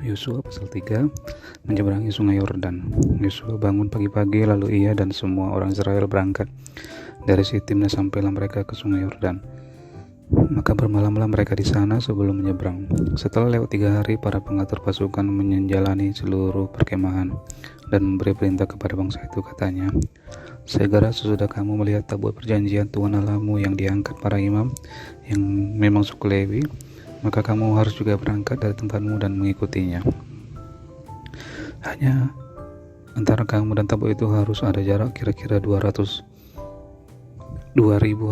Yosua pasal 3, menyeberangi sungai Yordan. Yosua bangun pagi-pagi, lalu ia dan semua orang Israel berangkat dari Sitim dan sampailah mereka ke sungai Yordan. Maka bermalamlah mereka di sana sebelum menyeberang. Setelah lewat 3 hari, para pengatur pasukan menjalani seluruh perkemahan dan memberi perintah kepada bangsa itu, katanya, segera sesudah kamu melihat tabut perjanjian Tuhan Allahmu yang diangkat para imam yang memang suku Lewi, maka kamu harus juga berangkat dari tempatmu dan mengikutinya. Hanya antara kamu dan tabut itu harus ada jarak kira-kira 2.000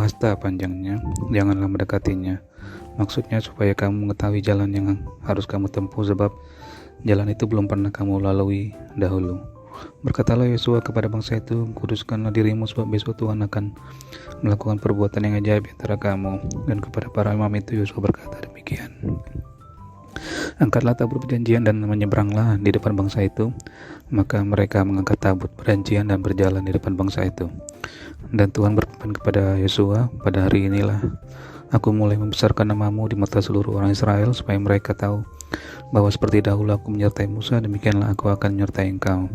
hasta panjangnya. Janganlah mendekatinya. Maksudnya supaya kamu mengetahui jalan yang harus kamu tempuh, sebab jalan itu belum pernah kamu lalui dahulu. Berkatalah Yosua kepada bangsa itu, kuduskanlah dirimu, sebab besok Tuhan akan melakukan perbuatan yang ajaib antara kamu. Dan kepada para imam itu Yosua berkata demikian. Angkatlah tabut perjanjian dan menyeberanglah di depan bangsa itu. Maka mereka mengangkat tabut perjanjian dan berjalan di depan bangsa itu. Dan Tuhan berfirman kepada Yosua, pada hari inilah aku mulai membesarkan namamu di mata seluruh orang Israel, supaya mereka tahu bahwa seperti dahulu aku menyertai Musa, demikianlah aku akan menyertai engkau.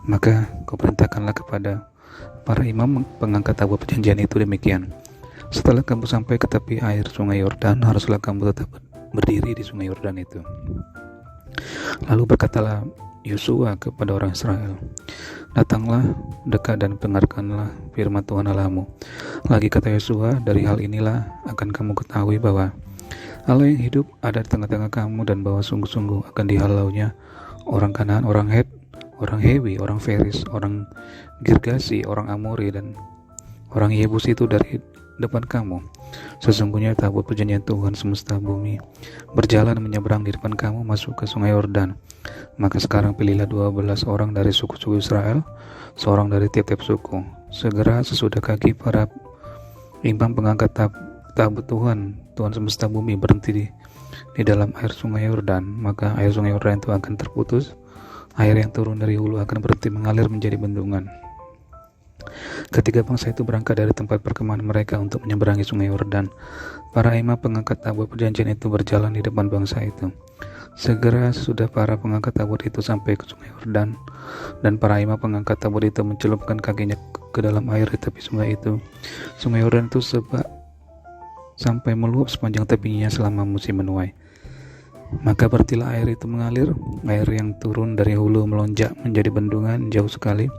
Maka kau perintahkanlah kepada para imam pengangkat tabut perjanjian itu demikian. Setelah kamu sampai ke tepi air sungai Yordan, haruslah kamu tetap berdiri di sungai Yordan itu. Lalu berkatalah Yosua kepada orang Israel, datanglah dekat dan dengarkanlah firman Tuhan Allahmu. Lagi kata Yosua, dari hal inilah akan kamu ketahui bahwa Allah yang hidup ada di tengah-tengah kamu, dan bahwa sungguh-sungguh akan dihalaunya orang Kanaan, orang Het, orang Hewi, orang Feris, orang Girgasi, orang Amori, dan orang Yebus itu dari depan kamu. Sesungguhnya tabut perjanjian Tuhan semesta bumi berjalan menyeberang di depan kamu masuk ke sungai Yordan. Maka sekarang pilihlah 12 orang dari suku-suku Israel, seorang dari tiap-tiap suku. Segera sesudah kaki para imam pengangkat tabut Tuhan semesta bumi berhenti di dalam air sungai Yordan, maka air sungai Yordan itu akan terputus. Air yang turun dari hulu akan berhenti mengalir menjadi bendungan. Ketika bangsa itu berangkat dari tempat perkemahan mereka untuk menyeberangi sungai Yordan, para imam pengangkat tabut perjanjian itu berjalan di depan bangsa itu. Segera sesudah para pengangkat tabut itu sampai ke sungai Yordan, dan para imam pengangkat tabut itu mencelupkan kakinya ke dalam air di tepi sungai itu. Sungai Yordan itu sampai meluap sepanjang tepinya selama musim menuai. Maka berhentilah air itu mengalir. Air yang turun dari hulu melonjak menjadi bendungan jauh sekali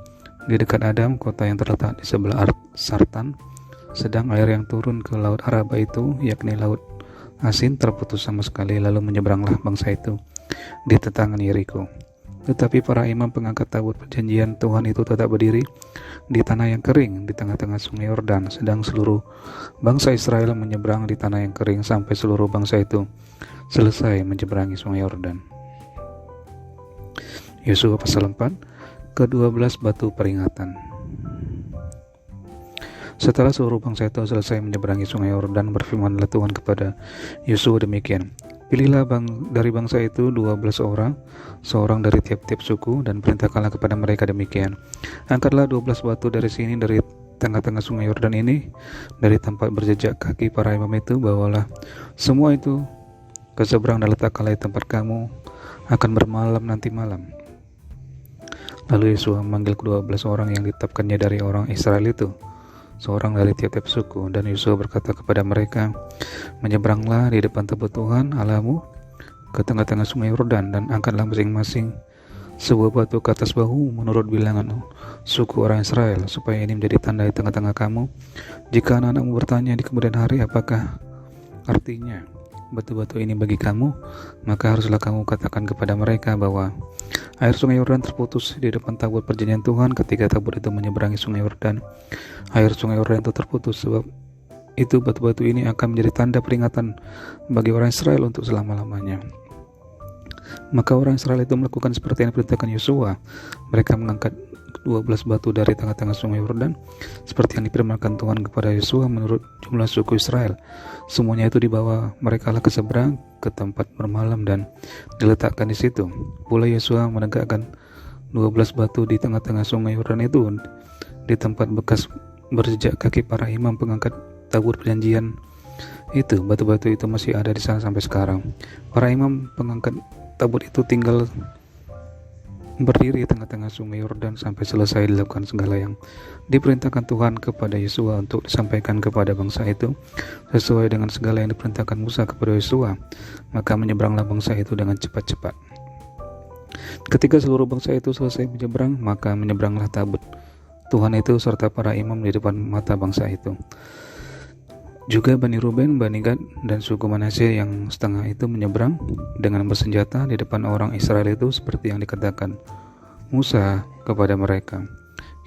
di dekat Adam, kota yang terletak di sebelah Sartan. Sedang air yang turun ke laut Araba itu, yakni laut Asin, terputus sama sekali. Lalu menyeberanglah bangsa itu di tetangan Yeriko. Tetapi para imam pengangkat tabut perjanjian Tuhan itu tetap berdiri di tanah yang kering di tengah-tengah sungai Yordan, sedang seluruh bangsa Israel menyeberang di tanah yang kering sampai seluruh bangsa itu selesai menyeberangi sungai Yordan. Yosua pasal 4, ke-12 batu peringatan. Setelah seluruh bangsa itu selesai menyeberangi sungai Yordan, berfirmanlah Tuhan kepada Yosua demikian, pilihlah dari bangsa itu 12 orang, seorang dari tiap-tiap suku, dan perintahkanlah kepada mereka demikian, angkatlah 12 batu dari sini, dari tengah-tengah sungai Yordan ini, dari tempat berjejak kaki para imam itu, bawalah semua itu ke seberang dan letakkanlah di tempat kamu akan bermalam nanti malam. Lalu Yosua memanggil ke-12 orang yang ditetapkannya dari orang Israel itu, seorang dari tiap-tiap suku, dan Yosua berkata kepada mereka, menyeberanglah di depan tabut Tuhan Allahmu ke tengah-tengah sungai Yordan, dan angkatlah masing-masing sebuah batu ke atas bahu menurut bilangan suku orang Israel, supaya ini menjadi tanda di tengah-tengah kamu. Jika anak-anakmu bertanya di kemudian hari, apakah artinya batu-batu ini bagi kamu, maka haruslah kamu katakan kepada mereka bahwa air sungai Yordan terputus di depan tabut perjanjian Tuhan ketika tabut itu menyeberangi sungai Yordan. Air sungai Yordan itu terputus, sebab itu batu-batu ini akan menjadi tanda peringatan bagi orang Israel untuk selama-lamanya. Maka orang Israel itu melakukan seperti yang diperintahkan Yosua. Mereka mengangkat 12 batu dari tengah-tengah sungai Yordan, seperti yang difirmankan Tuhan kepada Yosua menurut jumlah suku Israel. Semuanya itu dibawa mereka ke seberang ke tempat bermalam dan diletakkan di situ. Pula Yosua menegakkan 12 batu di tengah-tengah sungai Yordan itu di tempat bekas berjejak kaki para imam pengangkat tabut perjanjian itu. Batu-batu itu masih ada di sana sampai sekarang. Para imam pengangkat tabut itu tinggal berdiri di tengah-tengah sungai Yordan sampai selesai dilakukan segala yang diperintahkan Tuhan kepada Yosua untuk disampaikan kepada bangsa itu sesuai dengan segala yang diperintahkan Musa kepada Yosua. Maka menyeberanglah bangsa itu dengan cepat-cepat. Ketika seluruh bangsa itu selesai menyeberang, maka menyeberanglah tabut Tuhan itu serta para imam di depan mata bangsa itu. Juga Bani Ruben, Bani Gad, dan suku Manasye yang setengah itu menyeberang dengan bersenjata di depan orang Israel itu seperti yang dikatakan Musa kepada mereka.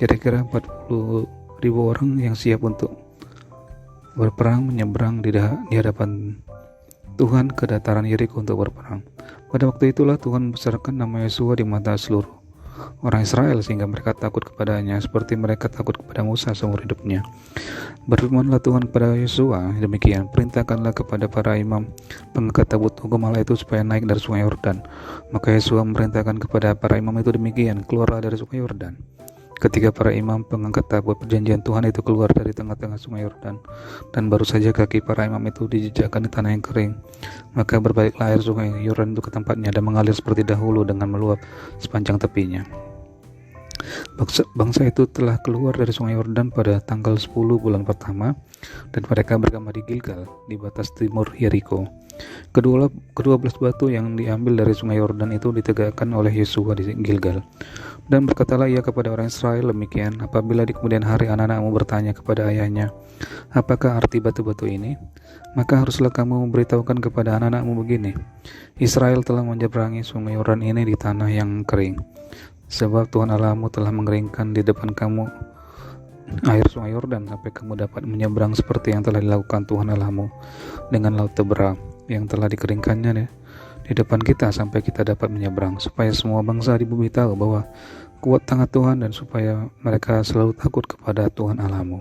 Kira-kira 40.000 orang yang siap untuk berperang menyeberang di hadapan Tuhan ke dataran Yeriko untuk berperang. Pada waktu itulah Tuhan membesarkan nama Yosua di mata seluruh orang Israel sehingga mereka takut kepadanya seperti mereka takut kepada Musa seumur hidupnya. Berfirmanlah Tuhan kepada Yosua demikian, perintahkanlah kepada para imam pengangkat tabut hukum Allah itu supaya naik dari sungai Yordan. Maka Yosua memerintahkan kepada para imam itu demikian, keluarlah dari sungai Yordan. Ketika para imam pengangkat tabut perjanjian Tuhan itu keluar dari tengah-tengah sungai Yordan, dan baru saja kaki para imam itu dijejakkan di tanah yang kering, maka berbaliklah air sungai Yordan itu ke tempatnya dan mengalir seperti dahulu dengan meluap sepanjang tepinya. Bangsa itu telah keluar dari sungai Yordan pada tanggal 10 bulan pertama, dan mereka berkemah di Gilgal di batas timur Yeriko. Kedua belas batu yang diambil dari sungai Yordan itu ditegakkan oleh Yosua di Gilgal. Dan berkatalah ia kepada orang Israel demikian, apabila di kemudian hari anak-anakmu bertanya kepada ayahnya, apakah arti batu-batu ini? Maka haruslah kamu memberitahukan kepada anak-anakmu begini, Israel telah menyeberangi sungai Yordan ini di tanah yang kering. Sebab Tuhan Allahmu telah mengeringkan di depan kamu air sungai Yordan sampai kamu dapat menyeberang seperti yang telah dilakukan Tuhan Allahmu dengan laut Tebera yang telah dikeringkannya di depan kita sampai kita dapat menyeberang, supaya semua bangsa di bumi tahu bahwa kuat tangan Tuhan dan supaya mereka selalu takut kepada Tuhan Allahmu.